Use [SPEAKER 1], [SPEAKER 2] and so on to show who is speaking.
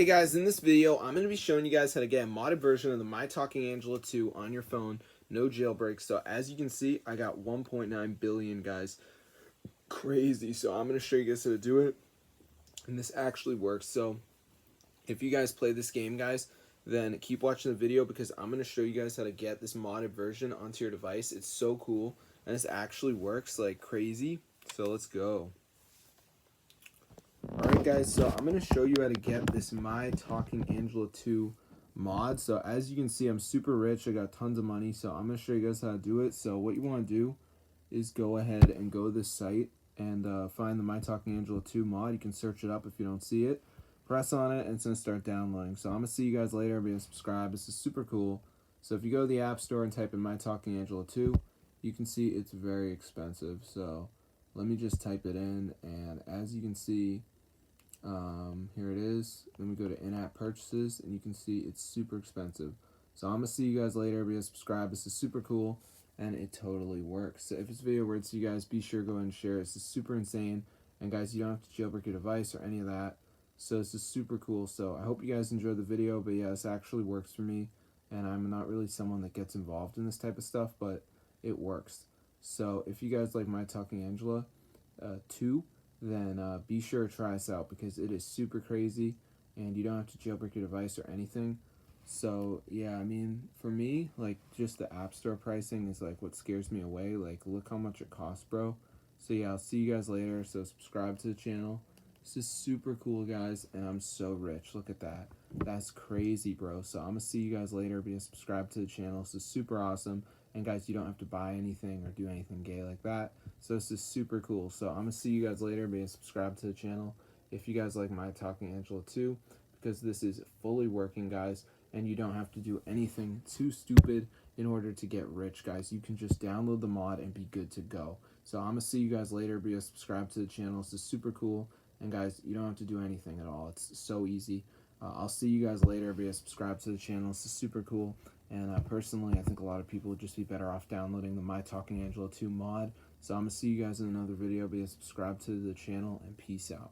[SPEAKER 1] Hey guys, in this video, I'm going to be showing you guys how to get a modded version of the My Talking Angela 2 on your phone, no jailbreak. So as you can see, I got 1.9 billion, guys. Crazy. So I'm going to show you guys how to do it, and this actually works. So if you guys play this game, guys, then keep watching the video because I'm going to show you guys how to get this modded version onto your device. It's so cool, and this actually works like crazy. So let's go. Alright guys, so I'm going to show you how to get this My Talking Angela 2 mod. So as you can see, I'm super rich, I got tons of money, so I'm going to show you guys how to do it. So what you want to do is go ahead and go to this site and find the My Talking Angela 2 mod. You can search it up if you don't see it. Press on it and it's going to start downloading. So I'm going to see you guys later. Be subscribe. This is super cool. So if you go to the App Store and type in My Talking Angela 2, you can see it's very expensive. So let me just type it in, and as you can see, here it is. Then we go to in-app purchases, and you can see it's super expensive. So I'm gonna see you guys later. Be subscribe. This is super cool, and it totally works. So if this video works for you guys, be sure to go ahead and share it. This is super insane, and guys, you don't have to jailbreak your device or any of that. So this is super cool. So I hope you guys enjoyed the video. But yeah, this actually works for me, and I'm not really someone that gets involved in this type of stuff, but it works. So if you guys like My Talking Angela 2, then be sure to try us out because it is super crazy and you don't have to jailbreak your device or anything. So yeah, I mean, for me, like, just the App Store pricing is like what scares me away. Like, look how much it costs, bro. So yeah, I'll see you guys later. So subscribe to the channel. This is super cool, guys, and I'm so rich. Look at that. That's crazy, bro. So I'm gonna see you guys later. Be subscribed to the channel. This is super awesome. And guys, you don't have to buy anything or do anything gay like that. So this is super cool. So I'm gonna see you guys later. Be subscribed to the channel if you guys like My Talking Angela 2, because this is fully working, guys, and you don't have to do anything too stupid in order to get rich, guys. You can just download the mod and be good to go. So I'm gonna see you guys later. Be subscribed to the channel. This is super cool. And guys, you don't have to do anything at all. It's so easy. I'll see you guys later. Be subscribed to the channel. This is super cool. And personally, I think a lot of people would just be better off downloading the My Talking Angela 2 mod. So I'm going to see you guys in another video. Be subscribed to the channel, and peace out.